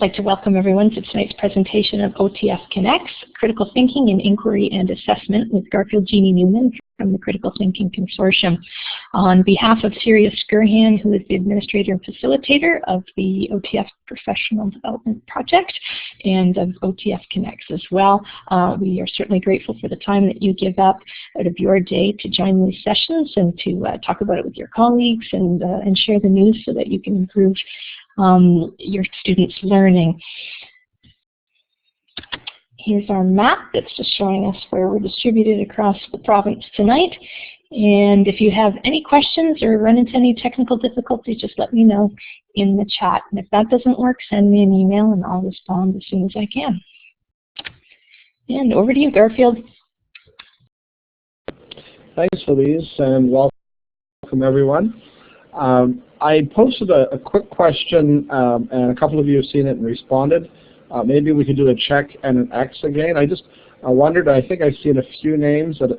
like to welcome everyone to tonight's presentation of OTF Connects, Critical Thinking in Inquiry and Assessment with Garfield Jeannie Newman from the Critical Thinking Consortium. On behalf of Syria Skirhan, who is the administrator and facilitator of the OTF Professional Development Project and of OTF Connects as well, we are certainly grateful for the time that you give up out of your day to join these sessions and to talk about it with your colleagues and share the news so that you can improve your students' learning. Here's our map that's just showing us where we're distributed across the province tonight. And if you have any questions or run into any technical difficulties, just let me know in the chat. And if that doesn't work, send me an email and I'll respond as soon as I can. And over to you, Garfield. Thanks, Louise, and welcome everyone. I posted a quick question, and a couple of you have seen it and responded. Maybe we could do a check and an X again. I wondered, I think I've seen a few names that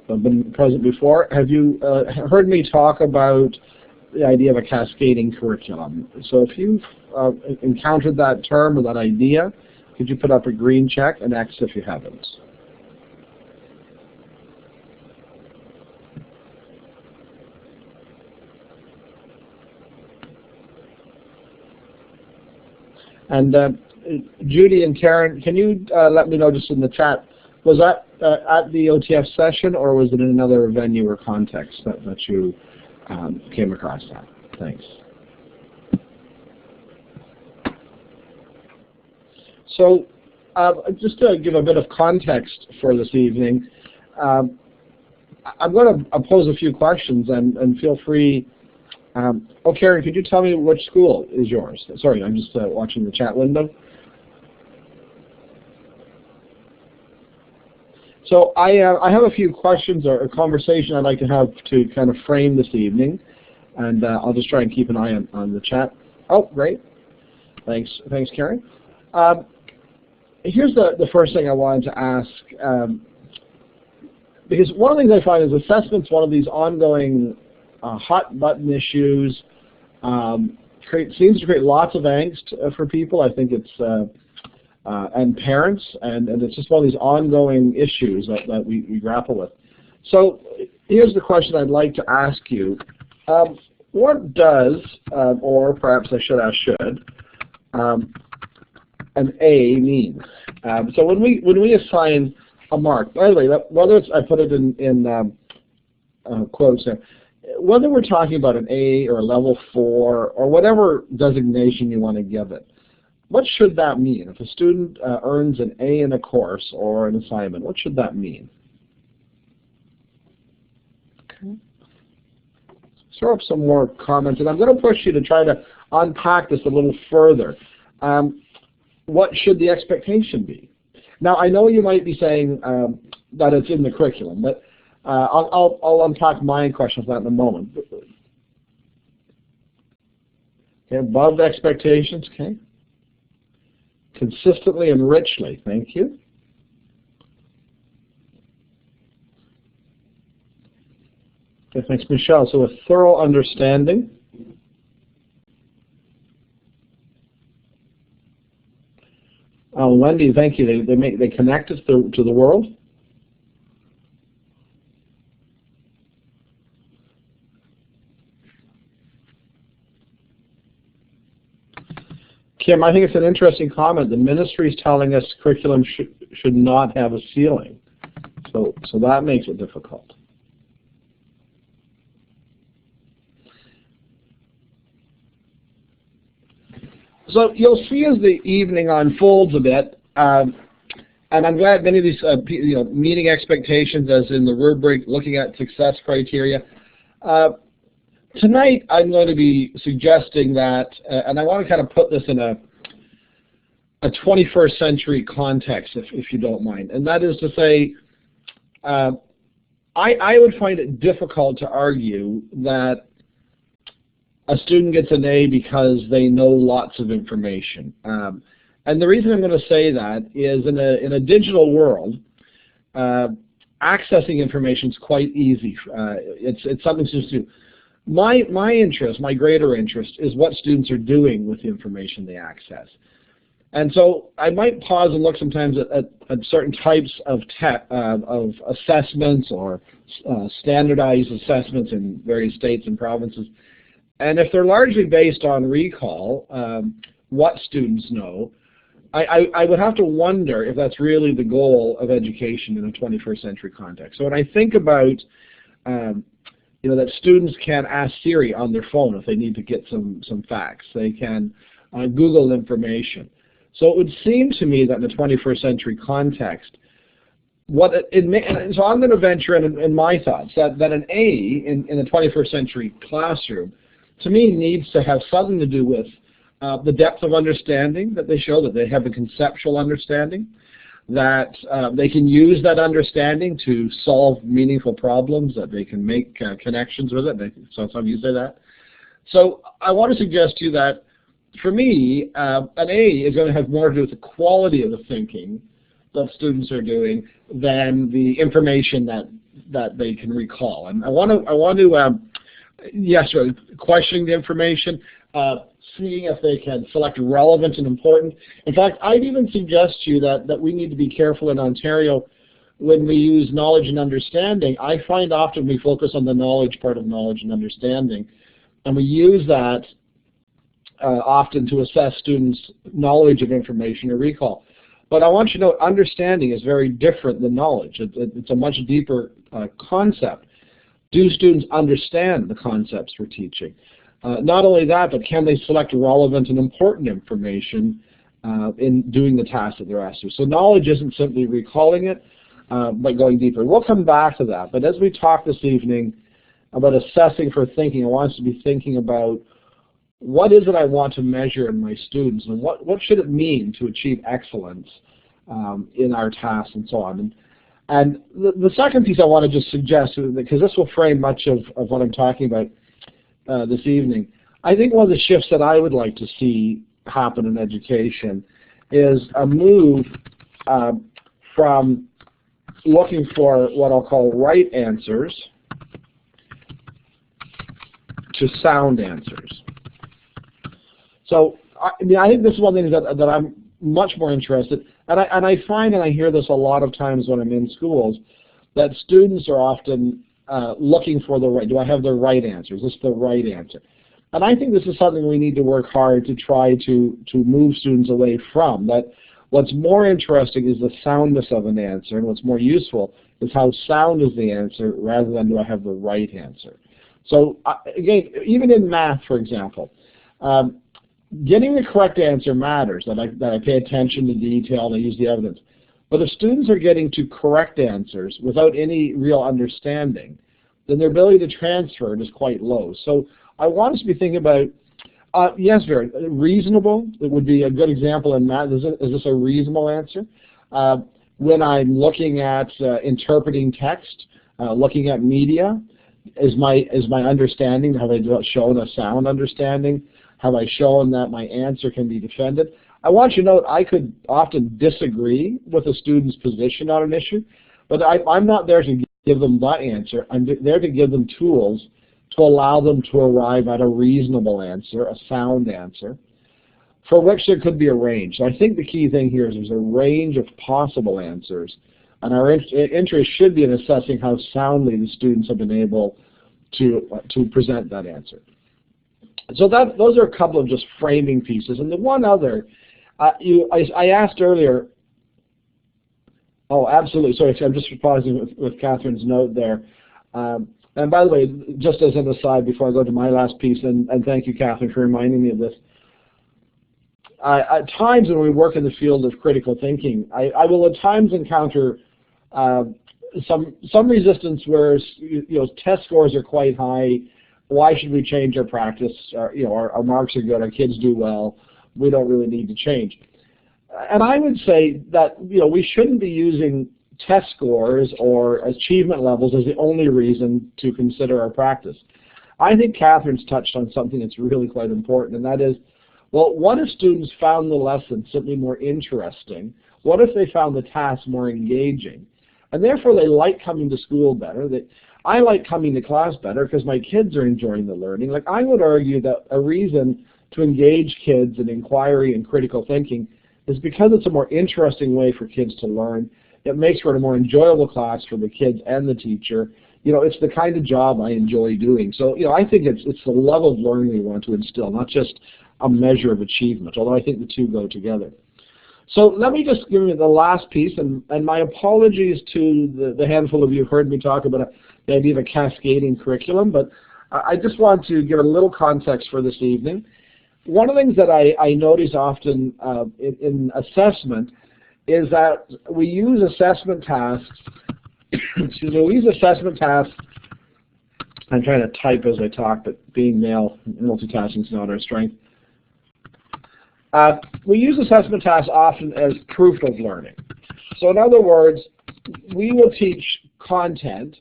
have been present before. Have you heard me talk about the idea of a cascading curriculum? So if you've encountered that term or that idea, could you put up a green check and X if you haven't? And Judy and Karen, can you let me know just in the chat, was that at the OTF session or was it in another venue or context that you came across that? Thanks. So just to give a bit of context for this evening, I'm going to pose a few questions and feel free. Oh, Karen, could you tell me which school is yours? Sorry, I'm just watching the chat window. So I have a few questions or a conversation I'd like to have to kind of frame this evening, and I'll just try and keep an eye on the chat. Oh, great. Thanks, Karen. Here's the first thing I wanted to ask, because one of the things I find is assessment's one of these ongoing hot button issues, seems to create lots of angst for people. I think it's and parents, and it's just one of these ongoing issues that we grapple with. So here's the question I'd like to ask you: what does, or perhaps I should ask should, an A mean? So when we assign a mark, by the way, whether it's I put it in quotes there. Whether we're talking about an A or a level 4 or whatever designation you want to give it, what should that mean? If a student earns an A in a course or an assignment, what should that mean? Okay. Throw up some more comments, and I'm going to push you to try to unpack this a little further. What should the expectation be? Now, I know you might be saying that it's in the curriculum, but I'll unpack my question for that in a moment. Okay, above expectations, okay. Consistently and richly, thank you. Okay, thanks, Michelle. So a thorough understanding. Wendy, thank you. They connect us to the world. Kim, I think it's an interesting comment. The ministry is telling us curriculum should not have a ceiling, so that makes it difficult. So you'll see as the evening unfolds a bit, and I'm glad many of these meeting expectations, as in the rubric, looking at success criteria. Tonight, I'm going to be suggesting that, and I want to kind of put this in a 21st century context, if you don't mind, and that is to say, I would find it difficult to argue that a student gets an A because they know lots of information. And the reason I'm going to say that is in a digital world, accessing information is quite easy. It's something to do. my interest, my greater interest, is what students are doing with the information they access. And so I might pause and look sometimes at certain types of assessments or standardized assessments in various states and provinces. And if they're largely based on recall, what students know, I would have to wonder if that's really the goal of education in a 21st century context. So when I think about that students can ask Siri on their phone if they need to get some facts. They can Google information. So it would seem to me that in the 21st century context, so I'm going to venture in my thoughts that an A in the 21st century classroom, to me, needs to have something to do with the depth of understanding that they show, that they have a conceptual understanding, that they can use that understanding to solve meaningful problems, that they can make connections with it. So some you say that. So I want to suggest to you that, for me, an A is going to have more to do with the quality of the thinking that students are doing than the information that they can recall. And I want to yes, questioning the information, seeing if they can select relevant and important. In fact, I'd even suggest to you that we need to be careful in Ontario when we use knowledge and understanding. I find often we focus on the knowledge part of knowledge and understanding, and we use that often to assess students' knowledge of information or recall. But I want you to know understanding is very different than knowledge. It's a much deeper concept. Do students understand the concepts we're teaching? Not only that, but can they select relevant and important information in doing the task that they're asked to? So knowledge isn't simply recalling it, but going deeper. We'll come back to that. But as we talk this evening about assessing for thinking, I want us to be thinking about what is it I want to measure in my students, and what should it mean to achieve excellence in our tasks and so on. And the second piece I want to just suggest, because this will frame much of what I'm talking about this evening, I think one of the shifts that I would like to see happen in education is a move from looking for what I'll call right answers to sound answers. So I think this is one thing that I'm much more interested, and I find, and I hear this a lot of times when I'm in schools, that students are often looking for the right, do I have the right answer? Is this the right answer? And I think this is something we need to work hard to try to move students away from. That what's more interesting is the soundness of an answer, and what's more useful is how sound is the answer rather than do I have the right answer. So again, even in math, for example, getting the correct answer matters, that I pay attention to detail and I use the evidence. But if students are getting to correct answers without any real understanding, then their ability to transfer it is quite low. So I want us to be thinking about, yes, very reasonable. It would be a good example in math. Is this a reasonable answer? When I'm looking at interpreting text, looking at media, is my understanding, have I shown a sound understanding? Have I shown that my answer can be defended? I want you to note I could often disagree with a student's position on an issue, but I'm not there to give them that answer. I'm there to give them tools to allow them to arrive at a reasonable answer, a sound answer, for which there could be a range. So I think the key thing here is there's a range of possible answers, and our interest should be in assessing how soundly the students have been able to present that answer. So those are a couple of just framing pieces. And the one other, I asked earlier, oh, absolutely, sorry, I'm just pausing with Catherine's note there. And by the way, just as an aside before I go to my last piece, and thank you, Catherine, for reminding me of this. At times when we work in the field of critical thinking, I will at times encounter some resistance where test scores are quite high. Why should we change our practice? Our marks are good, our kids do well, we don't really need to change. And I would say that we shouldn't be using test scores or achievement levels as the only reason to consider our practice. I think Catherine's touched on something that's really quite important, and that is, well, what if students found the lesson simply more interesting? What if they found the task more engaging? And therefore they like coming to school better. I like coming to class better because my kids are enjoying the learning. Like, I would argue that a reason to engage kids in inquiry and critical thinking is because it's a more interesting way for kids to learn. It makes for a more enjoyable class for the kids and the teacher. You know, it's the kind of job I enjoy doing. So, you know, I think it's the love of learning we want to instill, not just a measure of achievement, although I think the two go together. So let me just give you the last piece, and my apologies to the handful of you who heard me talk about the idea of a cascading curriculum, but I just want to give a little context for this evening. One of the things that I notice often in assessment is that we use assessment tasks, excuse me, we use assessment tasks, I'm trying to type as I talk, but being male, multitasking is not our strength. We use assessment tasks often as proof of learning. So in other words, we will teach content,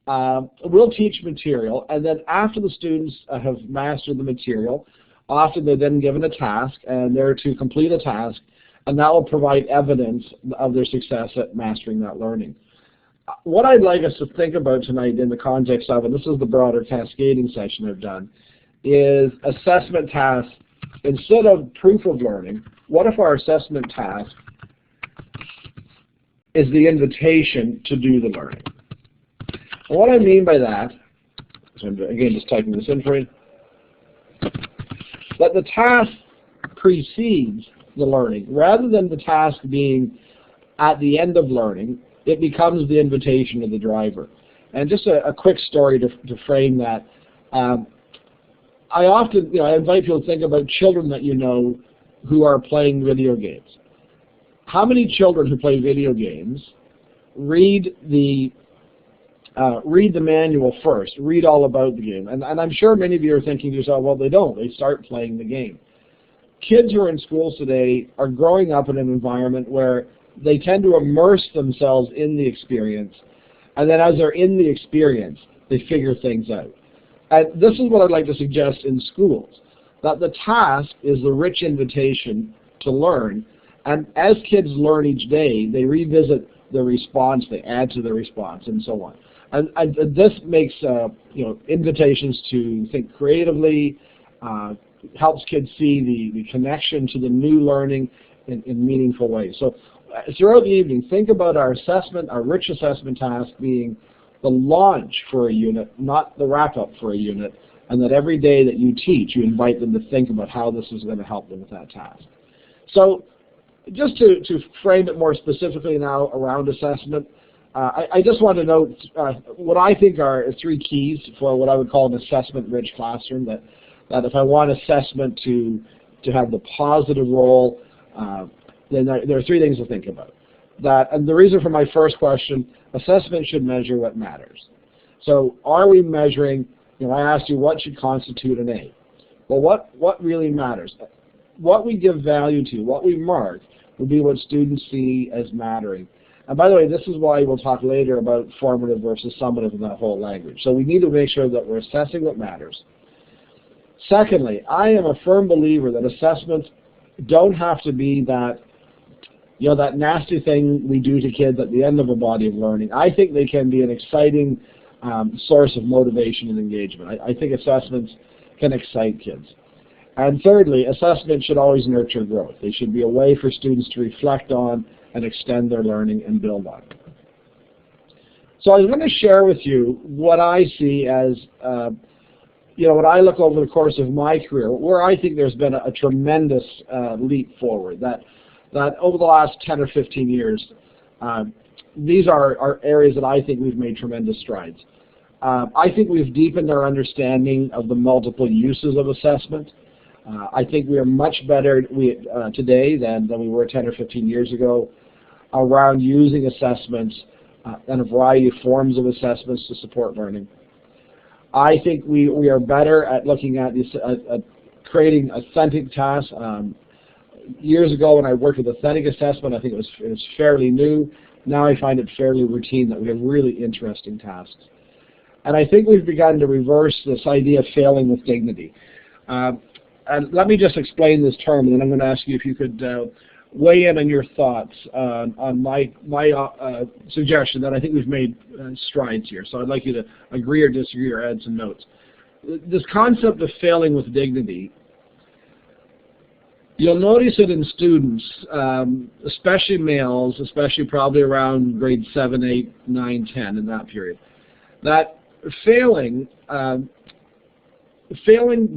we'll teach material, and then after the students have mastered the material, often they're then given a task, and they're to complete a task, and that will provide evidence of their success at mastering that learning. What I'd like us to think about tonight in the context of, and this is the broader cascading session I've done, is assessment tasks. Instead of proof of learning, what if our assessment task is the invitation to do the learning? And what I mean by that, so I'm again just typing this in for you, that the task precedes the learning. Rather than the task being at the end of learning, it becomes the invitation to the driver. And just a quick story to frame that. I often, I invite people to think about children that you know who are playing video games. How many children who play video games read the manual first, read all about the game? And I'm sure many of you are thinking to yourself, well, they don't. They start playing the game. Kids who are in schools today are growing up in an environment where they tend to immerse themselves in the experience, and then as they're in the experience, they figure things out. And this is what I'd like to suggest in schools, that the task is the rich invitation to learn, and as kids learn each day, they revisit the response, they add to the response, and so on. And this makes invitations to think creatively, helps kids see the connection to the new learning in meaningful ways. So throughout the evening, think about our assessment, our rich assessment task being the launch for a unit, not the wrap-up for a unit, and that every day that you teach, you invite them to think about how this is going to help them with that task. So just to frame it more specifically now around assessment, I just want to note what I think are three keys for what I would call an assessment-rich classroom, that if I want assessment to have the positive role, then there are three things to think about. And the reason for my first question, assessment should measure what matters. So are we measuring, I asked you what should constitute an A. Well, what really matters? What we give value to, what we mark, will be what students see as mattering. And by the way, this is why we'll talk later about formative versus summative in that whole language. So we need to make sure that we're assessing what matters. Secondly, I am a firm believer that assessments don't have to be that that nasty thing we do to kids at the end of a body of learning. I think they can be an exciting source of motivation and engagement. I think assessments can excite kids. And thirdly, assessment should always nurture growth. They should be a way for students to reflect on and extend their learning and build on. So I was going to share with you what I see as, when I look over the course of my career, where I think there's been a tremendous leap forward. That over the last 10 or 15 years, these are areas that I think we've made tremendous strides. I think we've deepened our understanding of the multiple uses of assessment. I think we are much better today than we were 10 or 15 years ago around using assessments and a variety of forms of assessments to support learning. I think we are better at looking at creating authentic tasks. Years ago when I worked with authentic assessment, I think it was fairly new. Now I find it fairly routine that we have really interesting tasks. And I think we've begun to reverse this idea of failing with dignity. And let me just explain this term, and then I'm going to ask you if you could weigh in on your thoughts on my suggestion that I think we've made strides here. So I'd like you to agree or disagree or add some notes. This concept of failing with dignity, you'll notice it in students, especially males, especially probably around grade 7, 8, 9, 10 in that period, that failing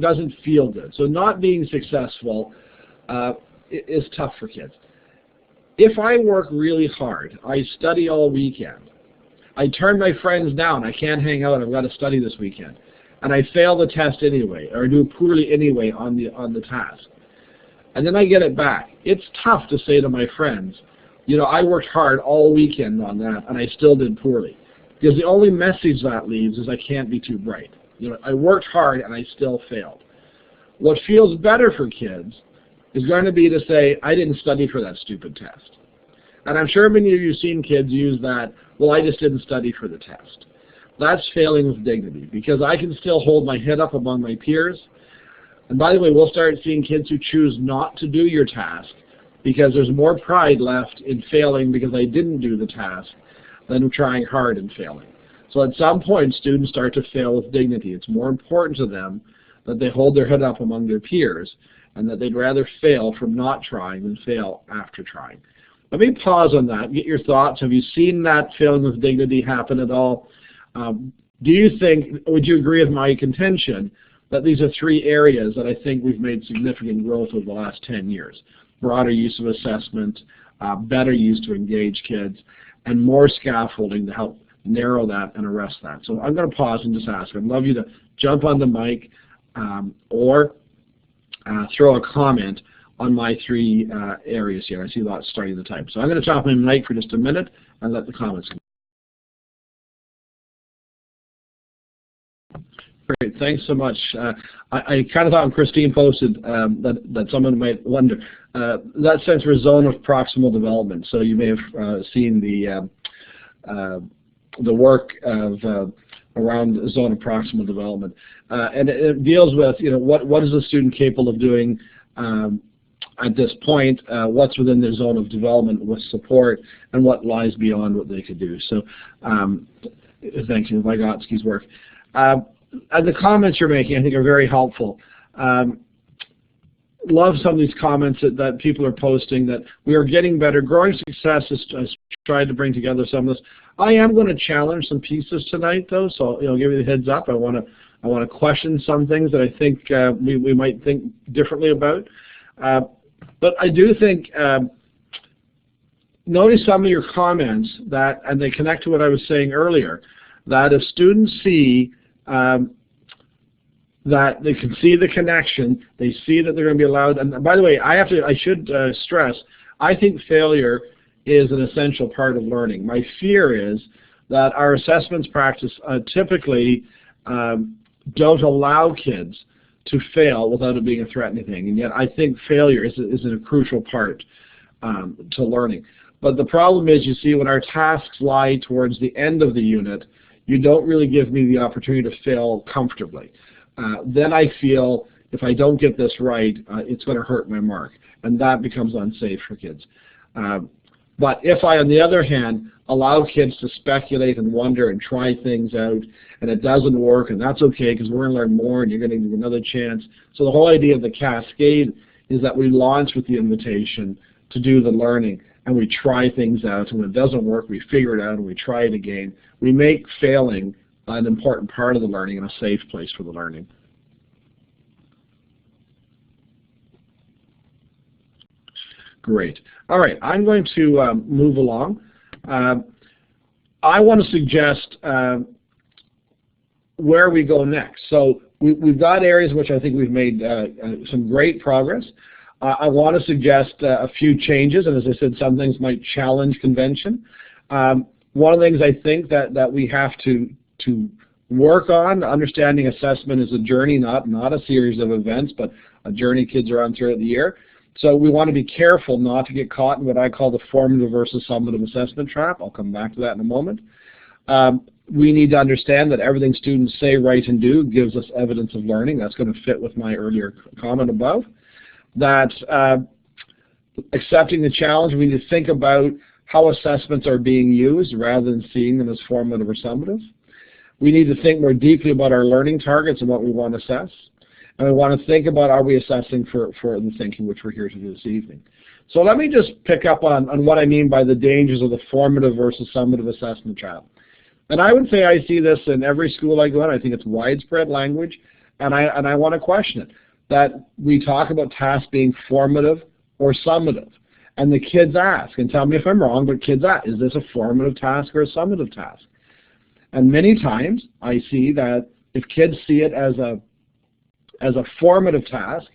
doesn't feel good. So not being successful is tough for kids. If I work really hard, I study all weekend, I turn my friends down, I can't hang out, I've got to study this weekend, and I fail the test anyway, or do poorly anyway on the task, and then I get it back, it's tough to say to my friends, you know, I worked hard all weekend on that and I still did poorly. Because the only message that leaves is I can't be too bright. You know, I worked hard and I still failed. What feels better for kids is going to be to say, I didn't study for that stupid test. And I'm sure many of you have seen kids use that, well, I just didn't study for the test. That's failing with dignity, because I can still hold my head up among my peers. And by the way, we'll start seeing kids who choose not to do your task because there's more pride left in failing because I didn't do the task than trying hard and failing. So at some point, students start to fail with dignity. It's more important to them that they hold their head up among their peers and that they'd rather fail from not trying than fail after trying. Let me pause on that, get your thoughts. Have you seen that failing with dignity happen at all? Do you think, would you agree with my contention that these are three areas that I think we've made significant growth over the last 10 years? Broader use of assessment, better use to engage kids, and more scaffolding to help narrow that and arrest that. So I'm going to pause and just ask. I'd love you to jump on the mic or throw a comment on my three areas here. I see lots starting to type. So I'm going to stop my mic for just a minute and let the comments come. Great, thanks so much. I kind of thought when Christine posted that someone might wonder. That stands for zone of proximal development. So you may have seen the work of around the zone of proximal development, and it deals with, you know, what is the student capable of doing at this point, what's within their zone of development with support, and what lies beyond what they could do. So thank you, Vygotsky's work. And the comments you're making, I think, are very helpful. Love some of these comments that people are posting, that we are getting better. Growing Success has tried to bring together some of this. I am going to challenge some pieces tonight, though, so give you the heads up. I want to question some things that I think we might think differently about. But I do think, notice some of your comments and they connect to what I was saying earlier, that if students see that they can see the connection, they see that they're going to be allowed. And by the way, I should stress, I think failure is an essential part of learning. My fear is that our assessments practice typically don't allow kids to fail without it being a threatening thing, and yet I think failure is a crucial part to learning. But the problem is, you see, when our tasks lie towards the end of the unit, you don't really give me the opportunity to fail comfortably. Then I feel if I don't get this right, it's going to hurt my mark, and that becomes unsafe for kids. But if I, on the other hand, allow kids to speculate and wonder and try things out, and it doesn't work, and that's okay because we're going to learn more and you're going to give another chance. So the whole idea of the cascade is that we launch with the invitation to do the learning, and we try things out, and when it doesn't work, we figure it out and we try it again. We make failing an important part of the learning and a safe place for the learning. Great. All right, I'm going to move along. I want to suggest where we go next. So we've got areas in which I think we've made some great progress. I want to suggest a few changes, and as I said, some things might challenge convention. One of the things I think that we have to work on, understanding assessment is a journey, not a series of events, but a journey kids are on throughout the year. So we want to be careful not to get caught in what I call the formative versus summative assessment trap. I'll come back to that in a moment. We need to understand that everything students say, write, and do gives us evidence of learning. That's going to fit with my earlier comment above. That accepting the challenge, we need to think about how assessments are being used rather than seeing them as formative or summative. We need to think more deeply about our learning targets and what we want to assess. And we want to think about, are we assessing for the thinking, which we're here to do this evening. So let me just pick up on what I mean by the dangers of the formative versus summative assessment trap. And I would say I see this in every school I go in. I think it's widespread language, and I want to question it. That we talk about tasks being formative or summative. And the kids ask, and tell me if I'm wrong, but kids ask, is this a formative task or a summative task? And many times I see that if kids see it as a formative task,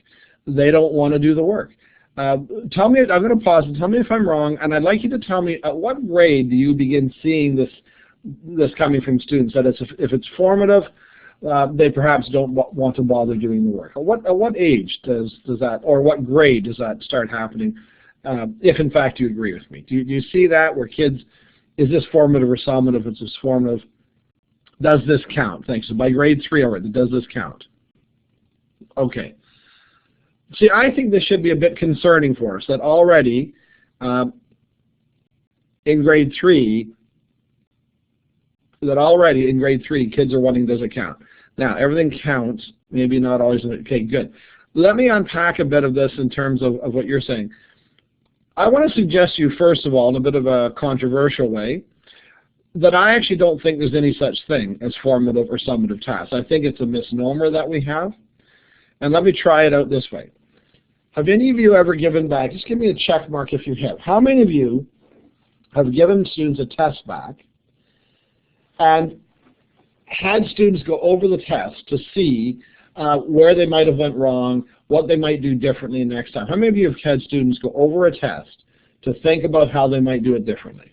they don't want to do the work. Tell me, I'm going to pause and tell me if I'm wrong, and I'd like you to tell me at what grade do you begin seeing this coming from students, that if it's formative, they perhaps don't want to bother doing the work. At what age does that, or what grade does that start happening, if in fact you agree with me? Do you see that where kids, is this formative or summative? If it's formative, does this count? Thanks. So by grade 3 already, does this count? Okay. See, I think this should be a bit concerning for us, that already in grade 3, kids are wanting, does it count? Now, everything counts, maybe not always. Okay, good. Let me unpack a bit of this in terms of what you're saying. I want to suggest to you, first of all, in a bit of a controversial way, that I actually don't think there's any such thing as formative or summative tasks. I think it's a misnomer that we have. And let me try it out this way. Have any of you ever given back, just give me a check mark if you have, how many of you have given students a test back and had students go over the test to see where they might have went wrong, what they might do differently next time? How many of you have had students go over a test to think about how they might do it differently?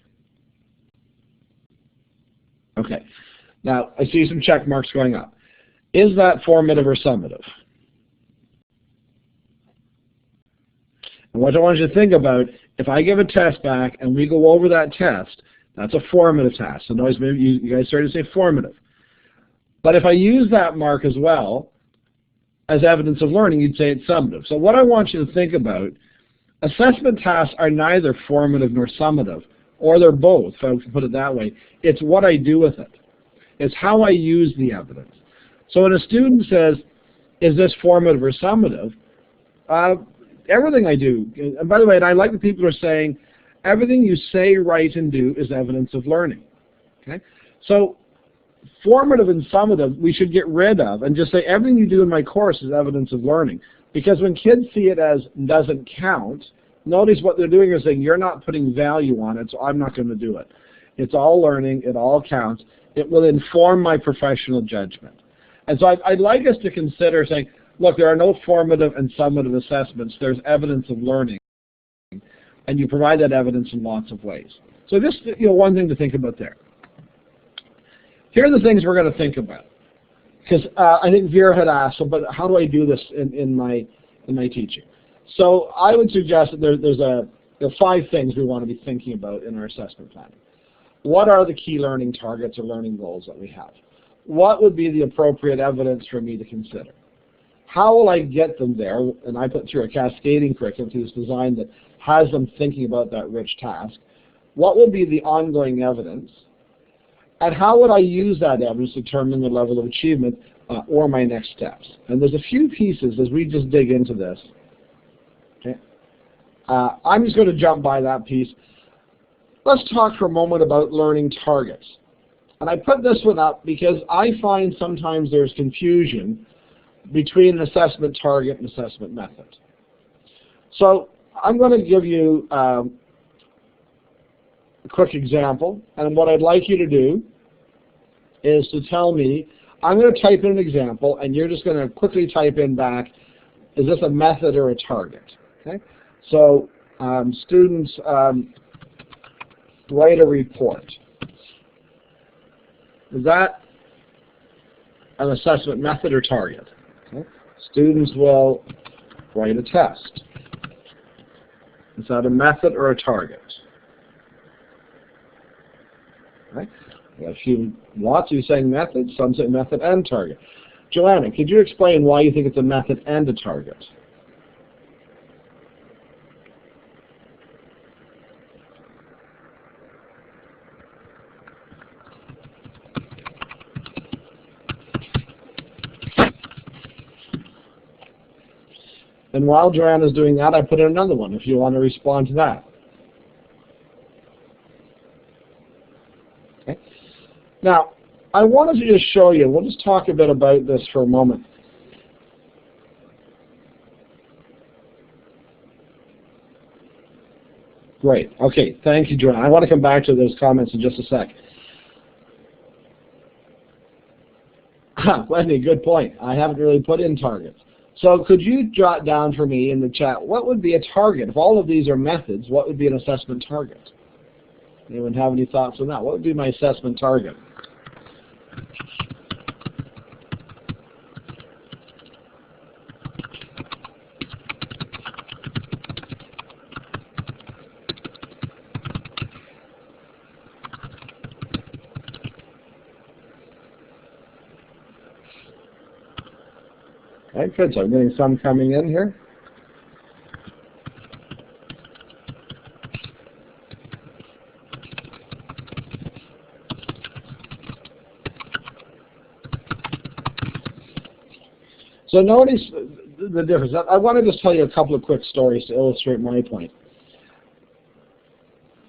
Okay. Now, I see some check marks going up. Is that formative or summative? And what I want you to think about, if I give a test back and we go over that test, that's a formative task. So notice maybe you guys started to say formative. But if I use that mark as well as evidence of learning, you'd say it's summative. So what I want you to think about, assessment tasks are neither formative nor summative, or they're both, if I can put it that way. It's what I do with it. It's how I use the evidence. So when a student says, is this formative or summative, everything I do, and by the way, and I like the people who are saying, everything you say, write, and do is evidence of learning. Okay? So formative and summative we should get rid of and just say everything you do in my course is evidence of learning. Because when kids see it as doesn't count, notice what they're doing is saying you're not putting value on it, so I'm not going to do it. It's all learning, it all counts. It will inform my professional judgment. And so I'd like us to consider saying, look, there are no formative and summative assessments. There's evidence of learning. And you provide that evidence in lots of ways. So just one thing to think about there. Here are the things we're going to think about. Because I think Vera had asked, but how do I do this in my teaching? So I would suggest that there are 5 things we want to be thinking about in our assessment planning. What are the key learning targets or learning goals that we have? What would be the appropriate evidence for me to consider? How will I get them there? And I put through a cascading curriculum to this design that has them thinking about that rich task. What will be the ongoing evidence? And how would I use that evidence to determine the level of achievement or my next steps? And there's a few pieces as we just dig into this. Okay. I'm just going to jump by that piece. Let's talk for a moment about learning targets. And I put this one up because I find sometimes there's confusion between an assessment target and assessment method. So I'm going to give you a quick example, and what I'd like you to do is to tell me, I'm going to type in an example, and you're just going to quickly type in back, is this a method or a target? Okay. So students write a report. Is that an assessment method or target? Okay. Students will write a test. Is that a method or a target? Okay. A few lots of you saying method, some say method and target. Joanna, could you explain why you think it's a method and a target? And while Joanna's doing that, I put in another one if you want to respond to that. Okay. Now, I wanted to just show you, we'll just talk a bit about this for a moment. Great. Okay, thank you, Joanna. I want to come back to those comments in just a sec. Wendy, good point. I haven't really put in targets. So could you jot down for me in the chat, what would be a target? If all of these are methods, what would be an assessment target? Anyone have any thoughts on that? What would be my assessment target? Okay, good. So I'm getting some coming in here. So notice the difference. I want to just tell you a couple of quick stories to illustrate my point.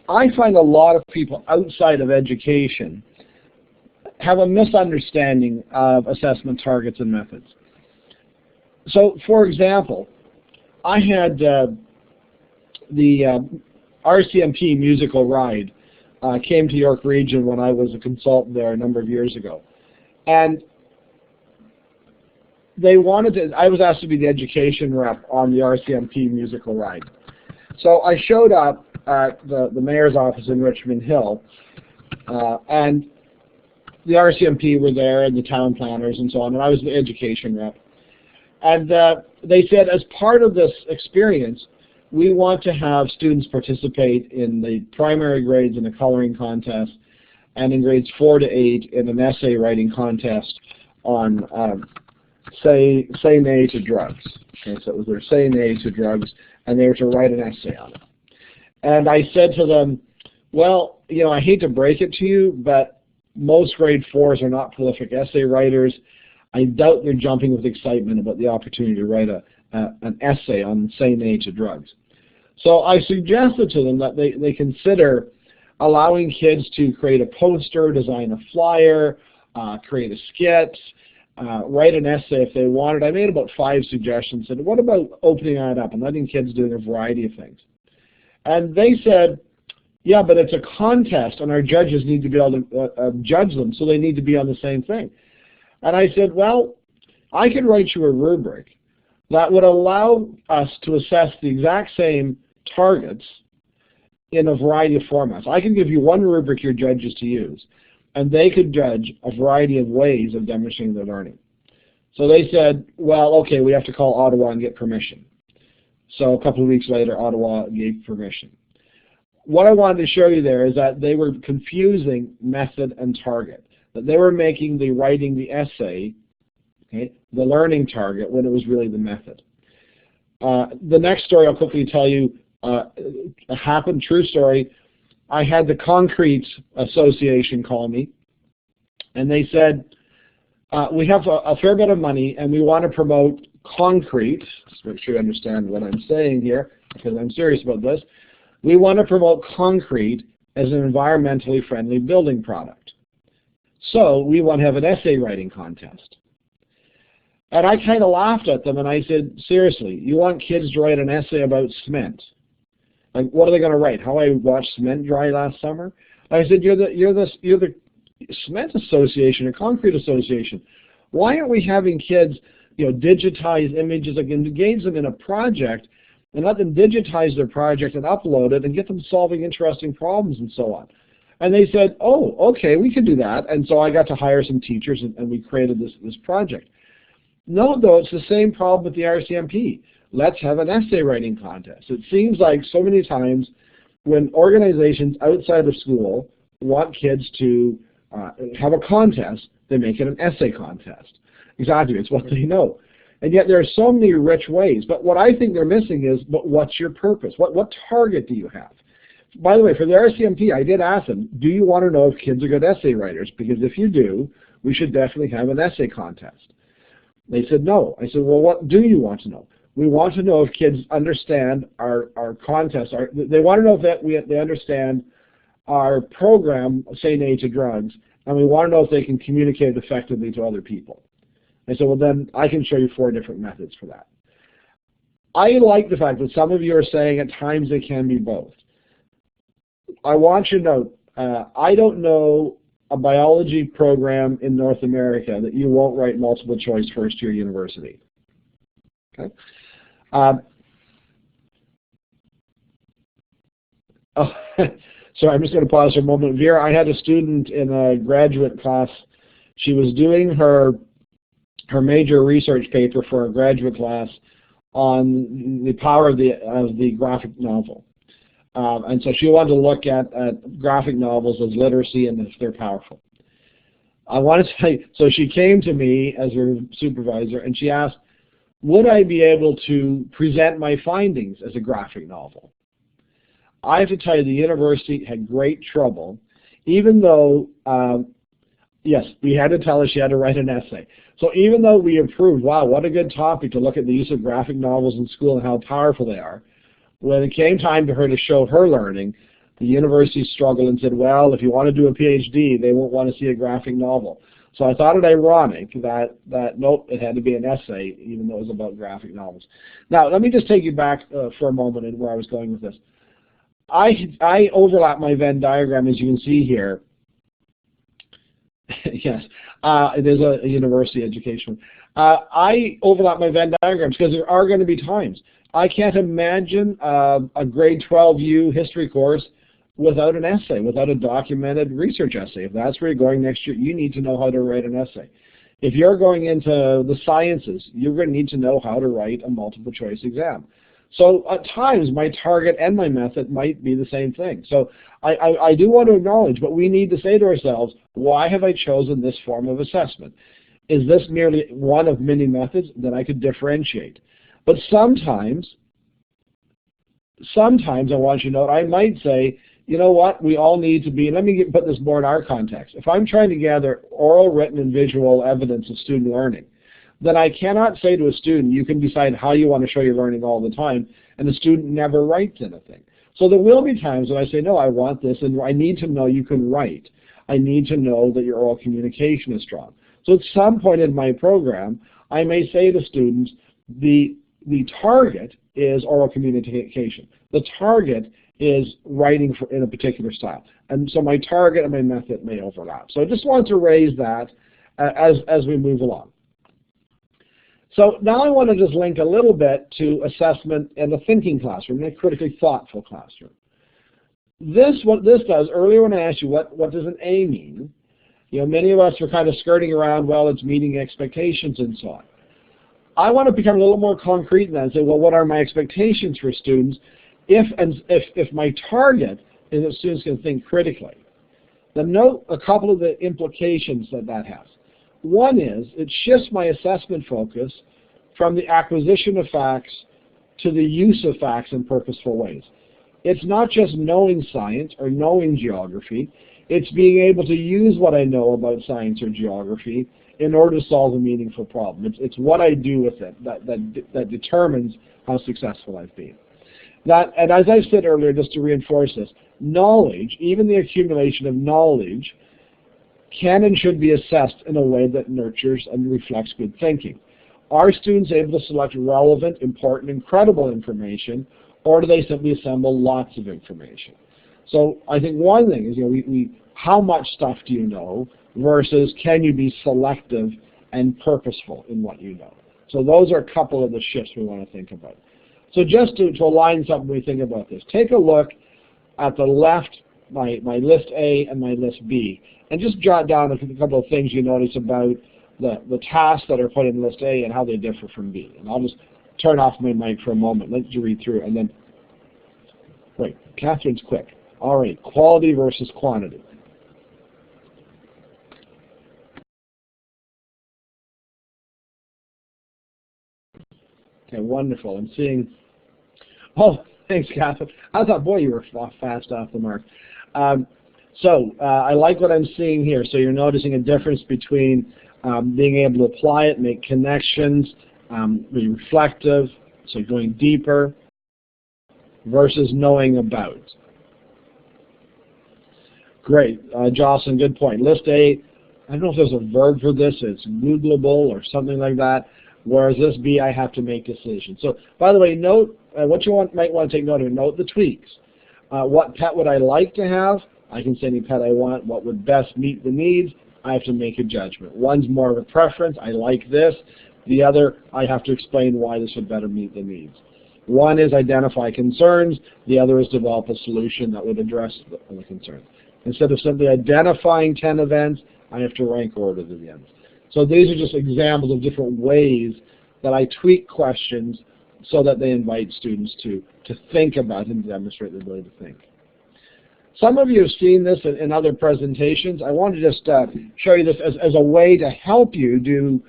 I find a lot of people outside of education have a misunderstanding of assessment targets and methods. So, for example, I had the RCMP musical ride came to York Region when I was a consultant there a number of years ago. And they wanted to, I was asked to be the education rep on the RCMP musical ride. So I showed up at the mayor's office in Richmond Hill, and the RCMP were there and the town planners and so on, and I was the education rep. And they said, as part of this experience, we want to have students participate in the primary grades in a coloring contest, and in grades 4 to 8 in an essay writing contest on say nay to drugs. Okay, so it was their say nay to drugs, and they were to write an essay on it. And I said to them, well, you know, I hate to break it to you, but most grade 4s are not prolific essay writers. I doubt they're jumping with excitement about the opportunity to write an essay on say nay to drugs. So I suggested to them that they consider allowing kids to create a poster, design a flyer, create a skit, write an essay if they wanted. I made about 5 suggestions. Said, what about opening that up and letting kids do a variety of things? And they said, yeah, but it's a contest, and our judges need to be able to judge them, so they need to be on the same thing. And I said, well, I could write you a rubric that would allow us to assess the exact same targets in a variety of formats. I can give you one rubric your judges to use, and they could judge a variety of ways of demonstrating their learning. So they said, well, okay, we have to call Ottawa and get permission. So a couple of weeks later, Ottawa gave permission. What I wanted to show you there is that they were confusing method and target. That they were making the writing the essay, okay, the learning target, when it was really the method. The next story I'll quickly tell you happened, true story. I had the Concrete Association call me, and they said, we have a fair bit of money, and we want to promote concrete. Just make sure you understand what I'm saying here, because I'm serious about this. We want to promote concrete as an environmentally friendly building product. So we want to have an essay writing contest. And I kind of laughed at them, and I said, seriously, you want kids to write an essay about cement? Like, what are they going to write? How I watched cement dry last summer? I said, you're the Cement Association or Concrete Association. Why aren't we having kids, you know, digitize images, like engage them in a project and let them digitize their project and upload it and get them solving interesting problems and so on? And they said, oh, okay, we could do that. And so I got to hire some teachers, and we created this project. No, though, it's the same problem with the RCMP. Let's have an essay writing contest. It seems like so many times when organizations outside of school want kids to have a contest, they make it an essay contest. Exactly, it's what they know. And yet there are so many rich ways. But what I think they're missing is, but what's your purpose? What target do you have? By the way, for the RCMP, I did ask them, do you want to know if kids are good essay writers? Because if you do, we should definitely have an essay contest. They said no. I said, well, what do you want to know? We want to know if kids understand our contests. They want to know if they understand our program, say, No to Drugs, and we want to know if they can communicate effectively to other people. And so, well, then I can show you 4 different methods for that. I like the fact that some of you are saying at times they can be both. I want you to know, I don't know a biology program in North America that you won't write multiple choice first year university. Okay. Sorry, I'm just going to pause for a moment. Vera, I had a student in a graduate class. She was doing her major research paper for a graduate class on the power of the graphic novel. And so she wanted to look at graphic novels as literacy and if they're powerful. I want to say, so she came to me as her supervisor and she asked, would I be able to present my findings as a graphic novel? I have to tell you, the university had great trouble, even though, yes, we had to tell her she had to write an essay. So even though we approved, wow, what a good topic to look at the use of graphic novels in school and how powerful they are, when it came time for her to show her learning, the university struggled and said, well, if you want to do a PhD, they won't want to see a graphic novel. So I thought it ironic that nope, it had to be an essay, even though it was about graphic novels. Now, let me just take you back for a moment and where I was going with this. I overlap my Venn diagram, as you can see here. Yes, it is a university education. I overlap my Venn diagrams because there are going to be times. I can't imagine a grade 12U history course without an essay, without a documented research essay. If that's where you're going next year, you need to know how to write an essay. If you're going into the sciences, you're going to need to know how to write a multiple choice exam. So at times, my target and my method might be the same thing. So I do want to acknowledge, but we need to say to ourselves, why have I chosen this form of assessment? Is this merely one of many methods that I could differentiate? But sometimes I want you to know, I might say, you know what, we all need to be, let me put this more in our context. If I'm trying to gather oral, written, and visual evidence of student learning, then I cannot say to a student, you can decide how you want to show your learning all the time, and the student never writes anything. So there will be times when I say, no, I want this, and I need to know you can write. I need to know that your oral communication is strong. So at some point in my program, I may say to students, the target is oral communication. The target is writing in a particular style. And so my target and my method may overlap. So I just want to raise that as we move along. So now I want to just link a little bit to assessment in a thinking classroom, in a critically thoughtful classroom. What this does, earlier when I asked you what does an A mean, you know, many of us are kind of skirting around, well, it's meeting expectations and so on. I want to become a little more concrete than that and say, well, what are my expectations for students if my target is that students can think critically? Then note a couple of the implications that has. One is it shifts my assessment focus from the acquisition of facts to the use of facts in purposeful ways. It's not just knowing science or knowing geography, it's being able to use what I know about science or geography in order to solve a meaningful problem. It's what I do with it that determines how successful I've been. And as I said earlier, just to reinforce this, knowledge, even the accumulation of knowledge, can and should be assessed in a way that nurtures and reflects good thinking. Are students able to select relevant, important, and credible information, or do they simply assemble lots of information? So I think one thing is, you know, how much stuff do you know versus can you be selective and purposeful in what you know? So those are a couple of the shifts we want to think about. So just to align something we think about this, take a look at the left, my list A and my list B, and just jot down a couple of things you notice about the tasks that are put in list A and how they differ from B. And I'll just turn off my mic for a moment, let you read through it, and then, wait, Catherine's quick. All right, quality versus quantity. Okay, wonderful. I'm seeing, oh, thanks, Catherine. I thought, boy, you were fast off the mark. I like what I'm seeing here. So you're noticing a difference between being able to apply it, make connections, be reflective, So going deeper versus knowing about. Great. Jocelyn, good point. List A, I don't know if there's a verb for this, it's Googleable or something like that, whereas this B, I have to make decisions. So, by the way, note what you might want to take note of. Note the tweaks. What pet would I like to have? I can say any pet I want. What would best meet the needs? I have to make a judgment. One's more of a preference. I like this. The other, I have to explain why this would better meet the needs. One is identify concerns. The other is develop a solution that would address the concerns. Instead of simply identifying 10 events, I have to rank order the events. So these are just examples of different ways that I tweak questions so that they invite students to think about and demonstrate the ability to think. Some of you have seen this in other presentations. I want to just show you this as a way to help you do,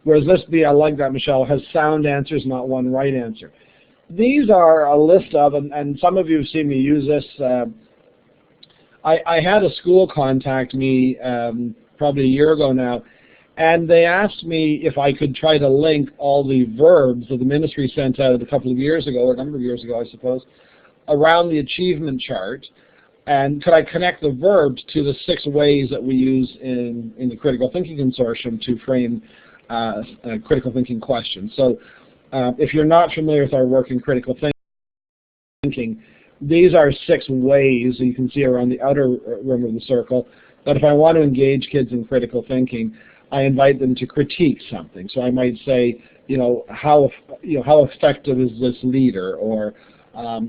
whereas this B, I like that, Michelle, has sound answers, not one right answer. These are a list of, and some of you have seen me use this. I had a school contact me probably a year ago now, and they asked me if I could try to link all the verbs that the ministry sent out a couple of years ago, or a number of years ago, I suppose, around the achievement chart, and could I connect the verbs to the 6 ways that we use in the Critical Thinking Consortium to frame critical thinking questions. So if you're not familiar with our work in critical thinking, these are 6 ways that you can see around the outer rim of the circle that if I want to engage kids in critical thinking, I invite them to critique something. So I might say, how effective is this leader, or a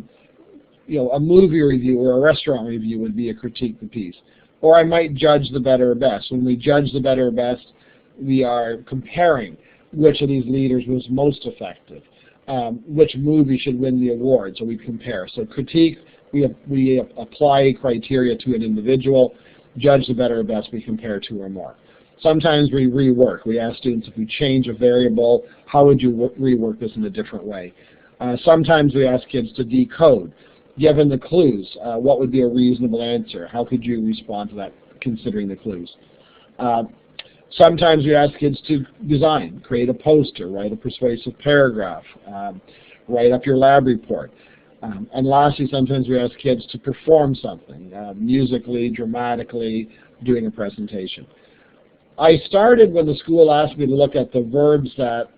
movie review or a restaurant review would be a critique the piece. Or I might judge the better or best. When we judge the better or best, we are comparing which of these leaders was most effective. Which movie should win the award, so we compare. So critique, we apply criteria to an individual. Judge the better or best, we compare 2 or more. Sometimes we rework. We ask students, if we change a variable, how would you rework this in a different way? Sometimes we ask kids to decode. Given the clues, what would be a reasonable answer? How could you respond to that considering the clues? Sometimes we ask kids to design, create a poster, write a persuasive paragraph, write up your lab report. And lastly, sometimes we ask kids to perform something, musically, dramatically, doing a presentation. I started when the school asked me to look at the verbs that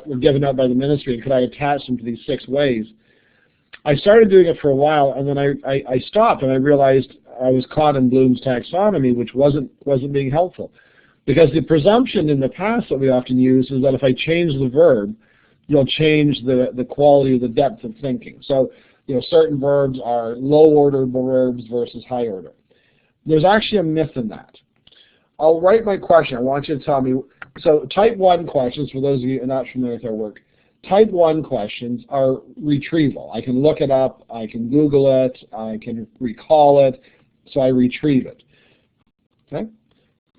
were given out by the ministry, and could I attach them to these 6 ways. I started doing it for a while, and then I stopped, and I realized I was caught in Bloom's taxonomy, which wasn't being helpful. Because the presumption in the past that we often use is that if I change the verb, you'll change the quality or the depth of thinking. So, certain verbs are low-order verbs versus high-order. There's actually a myth in that. I'll write my question. I want you to tell me. So type 1 questions, for those of you who are not familiar with our work, type 1 questions are retrieval. I can look it up, I can Google it, I can recall it, so I retrieve it. Okay?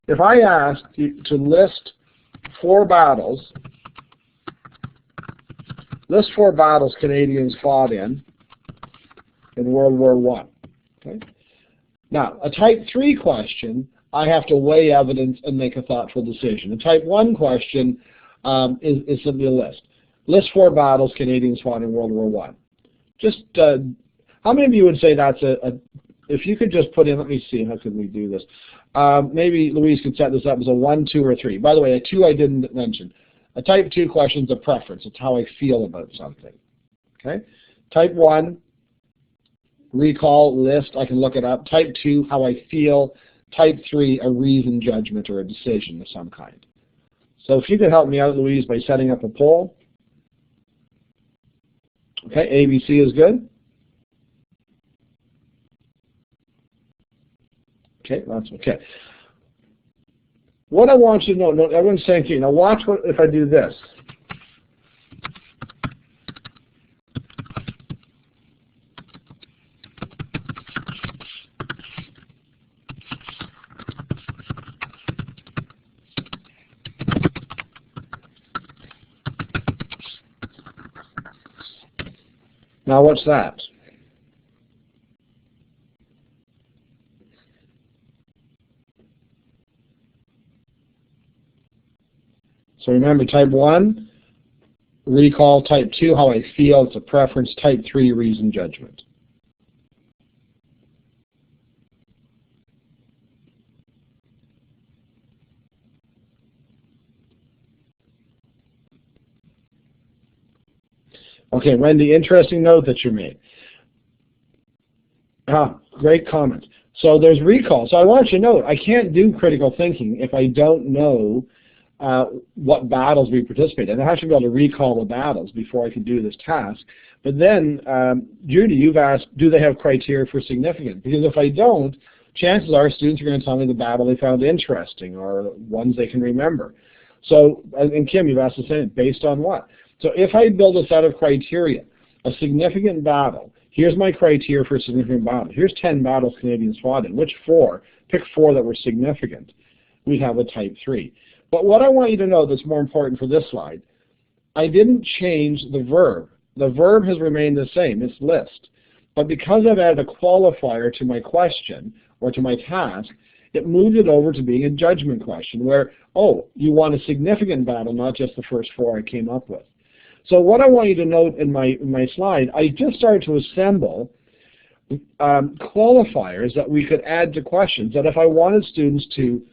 If I ask you to list 4 battles, list 4 battles Canadians fought in World War I. Okay? Now, a type 3 question, I have to weigh evidence and make a thoughtful decision. A type 1 question is simply a list. List 4 battles Canadians fought in World War I. Just, how many of you would say that's if you could just put in, let me see, how could we do this? Maybe Louise could set this up as a 1, 2, or 3. By the way, a 2 I didn't mention. A type 2 question is a preference. It's how I feel about something. Okay? Type 1, recall, list, I can look it up. Type 2, how I feel. Type 3, a reasoned judgment or a decision of some kind. So if you could help me out, Louise, by setting up a poll. Okay, ABC is good. Okay, that's okay. What I want you to know, everyone's saying to you, now watch if I do this. Now what's that? So remember, type 1, Recall. Type 2, how I feel. It's a preference. Type 3, reason, judgment. Okay, Wendy, interesting note that you made. Great comment. So there's recall. So I want you to know I can't do critical thinking if I don't know what battles we participate in. I have to be able to recall the battles before I can do this task. But then, Judy, you've asked, do they have criteria for significance? Because if I don't, chances are students are going to tell me the battle they found interesting or ones they can remember. So, and Kim, you've asked the same, based on what? So if I build a set of criteria, a significant battle, here's my criteria for a significant battle. Here's 10 battles Canadians fought in. Which 4? Pick 4 that were significant. We'd have a type 3. But what I want you to know that's more important for this slide, I didn't change the verb. The verb has remained the same, it's list. But because I've added a qualifier to my question or to my task, it moved it over to being a judgment question where, oh, you want a significant battle, not just the first 4 I came up with. So what I want you to note in my slide, I just started to assemble qualifiers that we could add to questions that if I wanted students to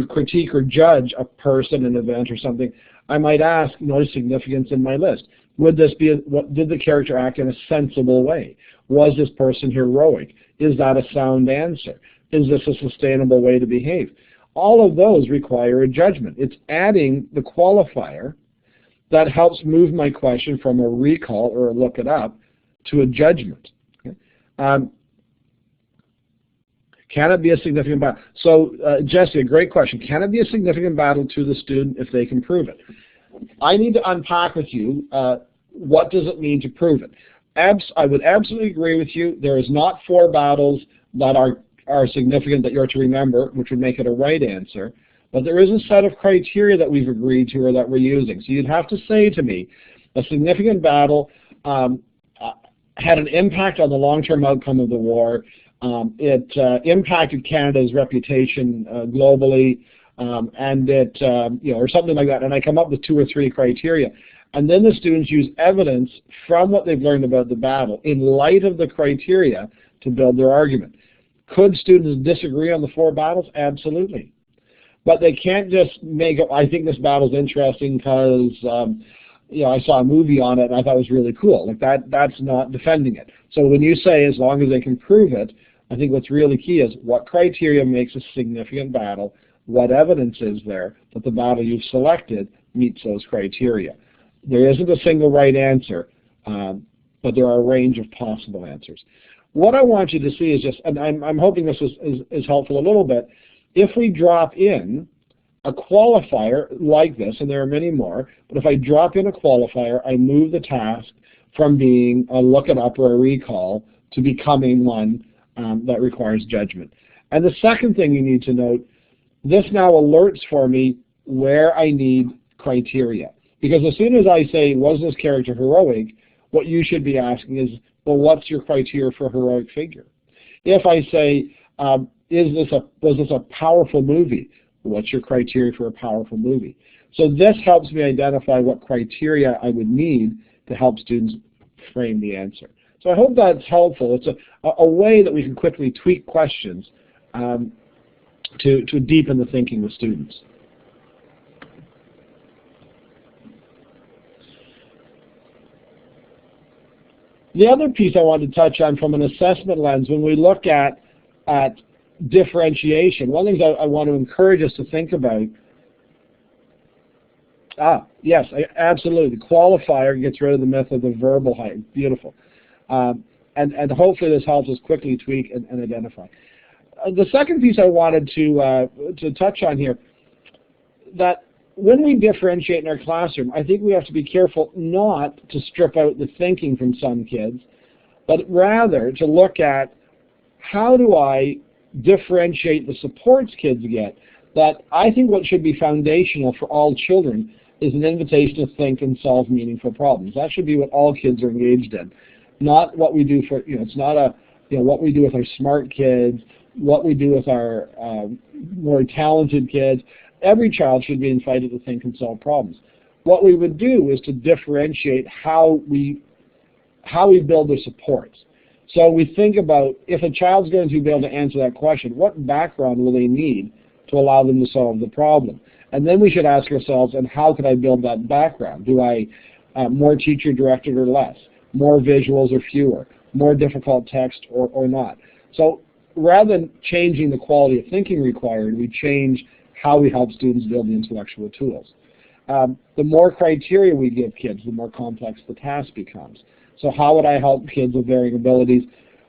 critique or judge a person, an event, or something, I might ask, notice significance in my list. Would this be, did the character act in a sensible way? Was this person heroic? Is that a sound answer? Is this a sustainable way to behave? All of those require a judgment. It's adding the qualifier that helps move my question from a recall or a look it up to a judgment. Okay? Can it be a significant battle? So, Jesse, a great question. Can it be a significant battle to the student if they can prove it? I need to unpack with you what does it mean to prove it. I would absolutely agree with you. There is not 4 battles that are significant that you're to remember, which would make it a right answer. But there is a set of criteria that we've agreed to or that we're using. So you'd have to say to me, a significant battle had an impact on the long-term outcome of the war. It impacted Canada's reputation globally, and it, or something like that. And I come up with 2 or 3 criteria. And then the students use evidence from what they've learned about the battle in light of the criteria to build their argument. Could students disagree on the 4 battles? Absolutely. But they can't just make up, I think this battle's interesting because I saw a movie on it and I thought it was really cool. Like that's not defending it. So when you say as long as they can prove it, I think what's really key is what criteria makes a significant battle, what evidence is there that the battle you've selected meets those criteria. There isn't a single right answer, but there are a range of possible answers. What I want you to see is just, and I'm hoping this is helpful a little bit, if we drop in a qualifier like this, and there are many more, but if I drop in a qualifier, I move the task from being a look it up or a recall to becoming one that requires judgment. And the second thing you need to note, this now alerts for me where I need criteria. Because as soon as I say, was this character heroic, what you should be asking is, well, what's your criteria for a heroic figure? If I say, was this a powerful movie? What's your criteria for a powerful movie? So this helps me identify what criteria I would need to help students frame the answer. So I hope that's helpful. It's a way that we can quickly tweak questions to deepen the thinking with students. The other piece I wanted to touch on from an assessment lens, when we look at differentiation, one of the things I want to encourage us to think about, yes, absolutely, the qualifier gets rid of the myth of the verbal height. Beautiful. And hopefully this helps us quickly tweak and identify. The second piece I wanted to touch on here, that when we differentiate in our classroom, I think we have to be careful not to strip out the thinking from some kids, but rather to look at how do I differentiate the supports kids get. That I think what should be foundational for all children is an invitation to think and solve meaningful problems. That should be what all kids are engaged in. Not what we do for, it's not what we do with our smart kids, what we do with our more talented kids. Every child should be invited to think and solve problems. what we would do is to differentiate how we build their supports. So we think about, if a child's going to be able to answer that question, what background will they need to allow them to solve the problem? And then we should ask ourselves, and how could I build that background? Do I more teacher-directed or less? More visuals or fewer? More difficult text or not? So rather than changing the quality of thinking required, we change how we help students build the intellectual tools. The more criteria we give kids, the more complex the task becomes. So how would I help kids with varying abilities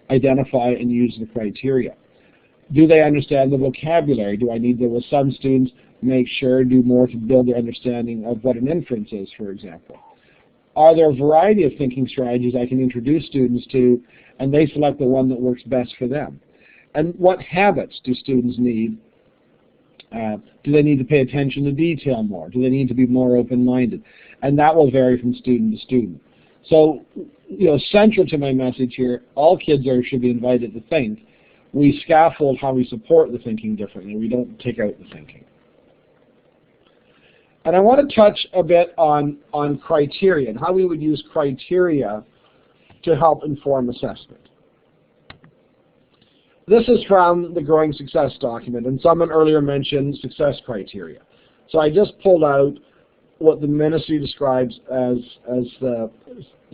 identify and use the criteria? Do they understand the vocabulary? Do I need to, with some students, make sure do more to build their understanding of what an inference is, for example? Are there a variety of thinking strategies I can introduce students to, and they select the one that works best for them? And what habits do students need? Do they need to pay attention to detail more? Do they need to be more open-minded? And that will vary from student to student. So, central to my message here, all kids should be invited to think. We scaffold how we support the thinking differently. We don't take out the thinking. And I want to touch a bit on criteria and how we would use criteria to help inform assessment. This is from the Growing Success document, and someone earlier mentioned success criteria. So I just pulled out what the ministry describes as the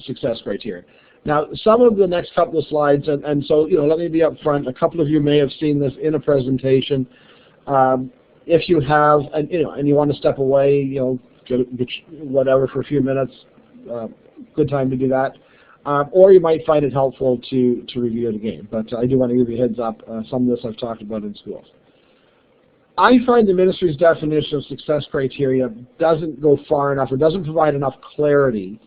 success criteria. Now, some of the next couple of slides, and so let me be up front. A couple of you may have seen this in a presentation. If you have, and you want to step away, get whatever for a few minutes, good time to do that. Or you might find it helpful to review it again. But I do want to give you a heads up. Some of this I've talked about in schools. I find the ministry's definition of success criteria doesn't go far enough, or doesn't provide enough clarity.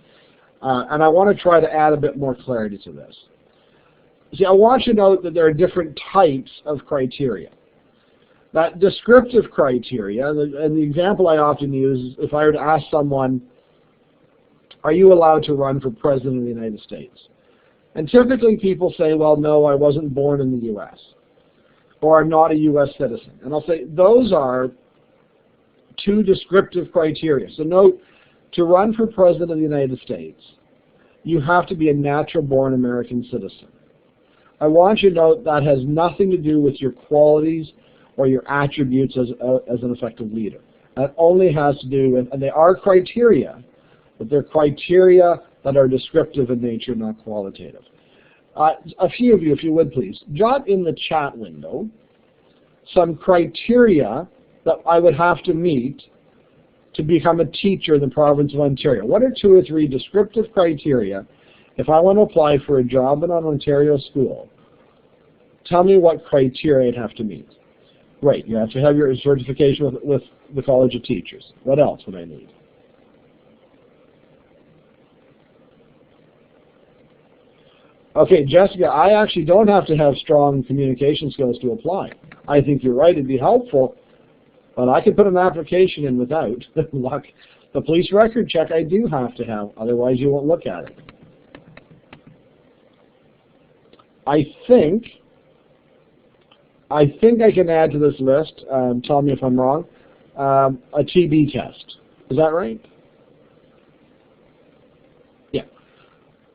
And I want to try to add a bit more clarity to this. See, I want you to note that there are different types of criteria. That descriptive criteria, and the example I often use is if I were to ask someone, are you allowed to run for president of the United States? And typically people say, well, no, I wasn't born in the U.S. or I'm not a U.S. citizen. And I'll say those are two descriptive criteria. So note, to run for president of the United States, you have to be a natural-born American citizen. I want you to note that has nothing to do with your qualities or your attributes as an effective leader. That only has to do with, and they are criteria, but they're criteria that are descriptive in nature, not qualitative. A few of you, if you would please, jot in the chat window some criteria that I would have to meet to become a teacher in the province of Ontario. What are 2 or 3 descriptive criteria if I want to apply for a job in an Ontario school? Tell me what criteria I'd have to meet. Right, you have to have your certification with the College of Teachers. What else would I need? Okay, Jessica, I actually don't have to have strong communication skills to apply. I think you're right, it'd be helpful, but I could put an application in without. Luck. The police record check I do have to have, otherwise you won't look at it. I think I can add to this list, tell me if I'm wrong, a TB test. Is that right? Yeah.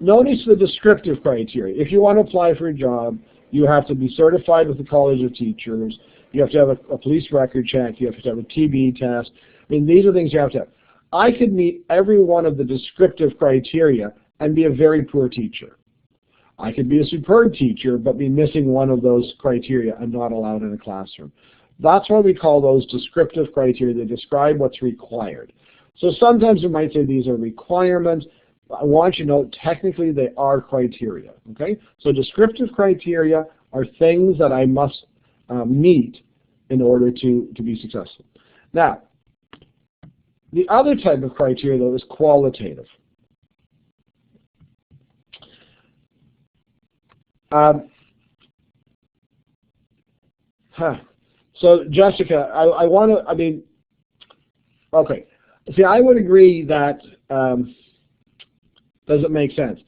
Notice the descriptive criteria. If you want to apply for a job, you have to be certified with the College of Teachers, you have to have a police record check, you have to have a TB test. I mean, these are things you have to have. I could meet every one of the descriptive criteria and be a very poor teacher. I could be a superb teacher, but be missing one of those criteria and not allowed in a classroom. That's why we call those descriptive criteria. They describe what's required. So sometimes we might say these are requirements. I want you to know technically they are criteria. Okay? So descriptive criteria are things that I must meet in order to be successful. Now, the other type of criteria, though, is qualitative. So, Jessica, I want to, okay. See, I would agree that, does it make sense?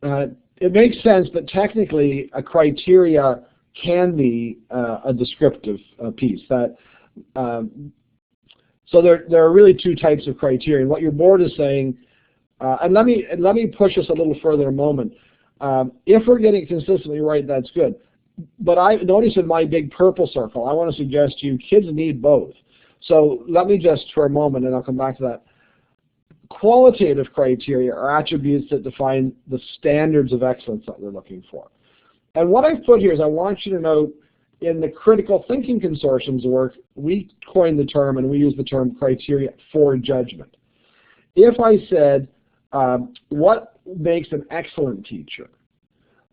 It makes sense, but technically a criteria can be a descriptive piece. That So there are really two types of criteria. And what your board is saying, and let me push us a little further in a moment. If we're getting consistently right, that's good. But I notice in my big purple circle, I want to suggest to you, kids need both. So let me just for a moment, and I'll come back to that. Qualitative criteria are attributes that define the standards of excellence that we're looking for. And what I've put here is I want you to note in the Critical Thinking Consortium's work, we coined the term and we use the term criteria for judgment. If I said, what makes an excellent teacher?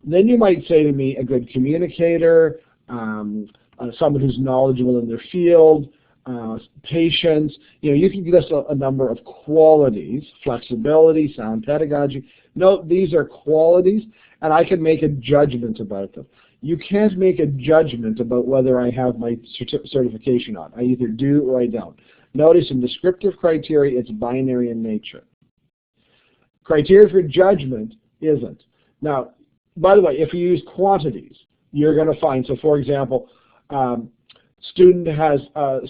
Then you might say to me, a good communicator, someone who's knowledgeable in their field, patience. You can list a number of qualities, flexibility, sound pedagogy. Note these are qualities, and I can make a judgment about them. You can't make a judgment about whether I have my certification on. I either do or I don't. Notice in descriptive criteria, it's binary in nature. Criteria for judgment isn't. Now, by the way, if you use quantities, you're going to find, so for example, student has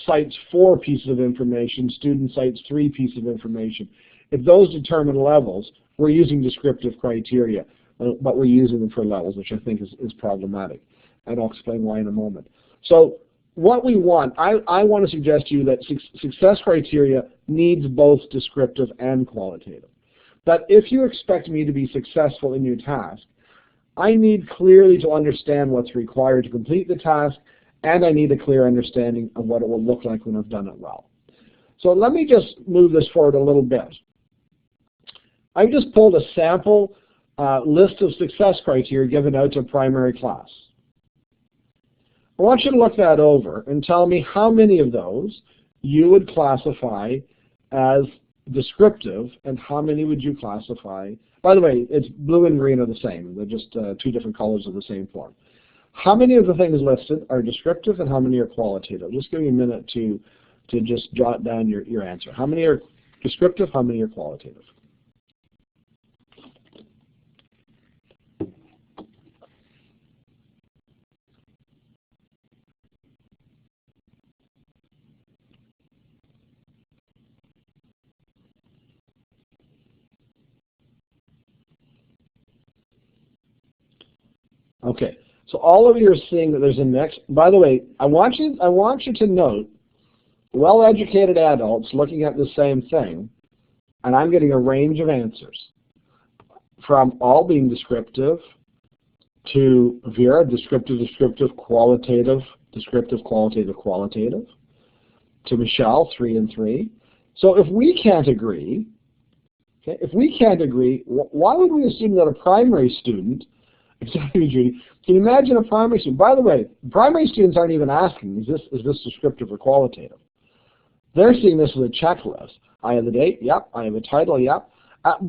cites 4 pieces of information, student cites 3 pieces of information. If those determine levels, we're using descriptive criteria, but we're using them for levels, which I think is problematic. And I'll explain why in a moment. So what we want, I want to suggest to you that success criteria needs both descriptive and qualitative. That if you expect me to be successful in your task, I need clearly to understand what's required to complete the task, and I need a clear understanding of what it will look like when I've done it well. So let me just move this forward a little bit. I've just pulled a sample list of success criteria given out to a primary class. I want you to look that over and tell me how many of those you would classify as descriptive and how many would you classify. By the way, it's blue and green are the same. They're just 2 different colors of the same form. How many of the things listed are descriptive and how many are qualitative? Just give me a minute to just jot down your answer. How many are descriptive? How many are qualitative? Okay, so all of you are seeing that there's a mix. By the way, I want you to note, well-educated adults looking at the same thing, and I'm getting a range of answers, from all being descriptive to Vera, descriptive, qualitative, descriptive, qualitative, to Michelle, 3 and 3. So if we can't agree, okay, why would we assume that a primary student, exactly, Judy, can you imagine a primary student? By the way, primary students aren't even asking, is this descriptive or qualitative? They're seeing this as a checklist. I have the date, yep. I have a title, yep.